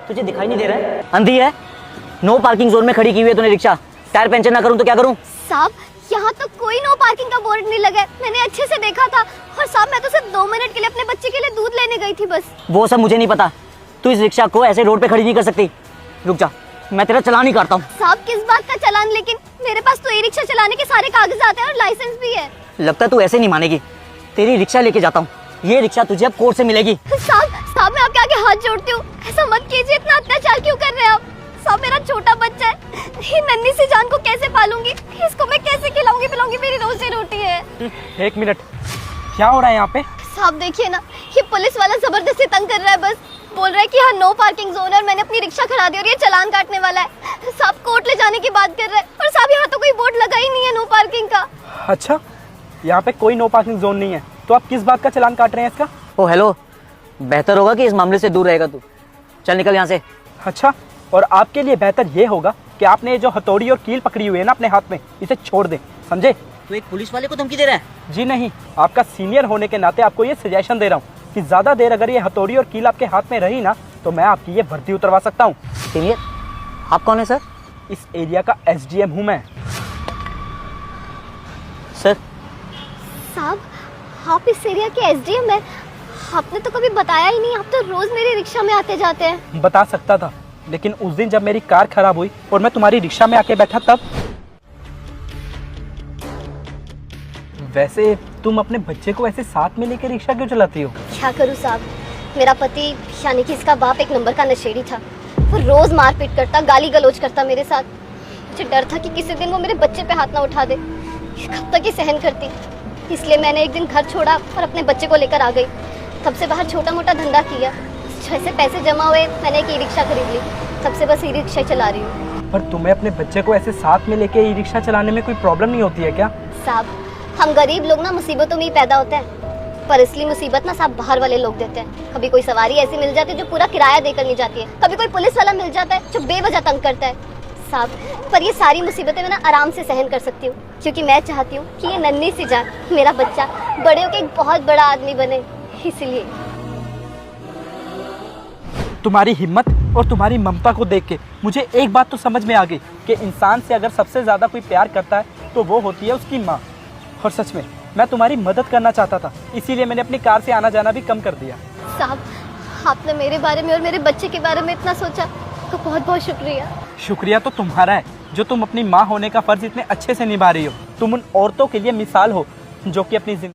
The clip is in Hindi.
तुझे दिखाई नहीं दे रहा है? अंधी है? नो पार्किंग जोन में खड़ी की हुई है तूने रिक्शा। टायर पंचर ना करूं तो क्या करूं? साहब यहाँ तो कोई नो पार्किंग का बोर्ड नहीं लगा है, मैंने अच्छे से देखा था। और साहब मैं तो सिर्फ 2 मिनट के लिए अपने बच्चे के लिए दूध लेने गई थी बस। वो सब मुझे नहीं पता। तू इस रिक्शा को ऐसे रोड पे खड़ी नहीं कर सकती। रुक जा, मैं तेरा चालान ही काटता हूँ। साहब किस बात का चालान? लेकिन मेरे पास तो ई रिक्शा चलाने के सारे कागजात हैं और लाइसेंस भी है। लगता है तू ऐसे नहीं मानेगी। तेरी रिक्शा लेके जाता हूँ। ये रिक्शा तुझे अब कोर्ट से मिलेगी। साहब मैं आपके आगे हाथ जोड़ती हूँ, ऐसा मत कीजिए। इतना अत्याचार क्यों कर रहे हैं आप? साहब मेरा छोटा बच्चा है, ये नन्ही सी जान को कैसे पालूंगी? इसको मैं कैसे खिलाऊंगी पिलाऊंगी? मेरी रोजी रोटी है। 1 मिनट, क्या हो रहा है यहाँ पे? साहब देखिए ना, ये पुलिस वाला जबरदस्ती तंग कर रहा है। बस बोल रहा है कि यहाँ नो पार्किंग जोन है और मैंने अपनी रिक्शा खड़ा दी और ये चालान काटने वाला है। साहब कोर्ट ले जाने की बात कर रहा है। और साहब यहाँ तो कोई बोर्ड लगा ही नहीं है नो पार्किंग का। अच्छा, यहाँ पे कोई नो पार्किंग जोन नहीं है, तो आप किस बात का चालान काट रहे हैं इसका? ओ हेलो, बेहतर होगा कि इस मामले से दूर रहेगा तू। चल निकल यहाँ से। अच्छा, और आपके लिए बेहतर ये होगा कि आपने ये जो हथौड़ी और कील पकड़ी हुई है ना अपने हाथ में, इसे छोड़ दें, समझे? तू एक पुलिस वाले को धमकी दे रहा है? जी नहीं, आपका सीनियर होने के नाते आपको ये सजेशन दे रहा हूँ कि ज़्यादा देर अगर ये हथौड़ी और कील आपके हाथ में रही ना, तो मैं आपकी ये वर्दी उतरवा सकता हूँ। सीनियर? आप कौन है सर? इस एरिया का SDM हूँ मैं। सर साहब आप इस एरिया के SDM है? आपने तो कभी बताया ही नहीं। आप तो रोज मेरी रिक्शा में आते जाते हैं। बता सकता था, लेकिन उस दिन जब मेरी कार खराब हुई और मैं तुम्हारी रिक्शा में आके बैठा तब। वैसे तुम अपने बच्चे को ऐसे साथ में लेकर रिक्शा क्यों चलाती हो? क्या करूँ साहब, मेरा पति यानी कि इसका बाप एक नंबर का नशेड़ी था। वो रोज मारपीट करता, गाली गलौज करता मेरे साथ। मुझे डर था कि किसी दिन वो मेरे बच्चे पे हाथ ना उठा दे। कब तक ये सहन करती? इसलिए मैंने एक दिन घर छोड़ा और अपने बच्चे को लेकर आ गई। तब से बाहर छोटा मोटा धंधा किया, जैसे पैसे जमा हुए मैंने एक ई रिक्शा खरीद ली। तब से बस ई रिक्शा चला रही हूँ। पर तुम्हें अपने बच्चे को ऐसे साथ में लेके ई रिक्शा चलाने में कोई प्रॉब्लम नहीं होती है क्या? साहब हम गरीब लोग ना मुसीबतों में ही पैदा होते हैं, पर इसलिए मुसीबत ना साहब बाहर वाले लोग देते हैं। कभी कोई सवारी ऐसी मिल जाती है जो पूरा किराया देकर नहीं जाती है, कभी कोई पुलिस वाला मिल जाता है जो बेवजह तंग करता है। साहब पर ये सारी मुसीबतें मैं ना आराम से सहन कर सकती हूँ, क्योंकि मैं चाहती हूँ कि ये नन्ही सी जान मेरा बच्चा बड़े होकर एक बहुत बड़ा आदमी बने। इसलिए तुम्हारी हिम्मत और तुम्हारी ममता को देख के मुझे एक बात तो समझ में आ गई कि इंसान से अगर सबसे ज़्यादा कोई प्यार करता है तो वो होती है उसकी माँ। और सच में मैं तुम्हारी मदद करना चाहता था, इसीलिए मैंने अपनी कार से आना जाना भी कम कर दिया। साहब आपने मेरे बारे में और मेरे बच्चे के बारे में इतना सोचा, तो बहुत बहुत शुक्रिया। शुक्रिया तो तुम्हारा है जो तुम अपनी माँ होने का फ़र्ज़ इतने अच्छे से निभा रही हो। तुम उन औरतों के लिए मिसाल हो जो कि अपनी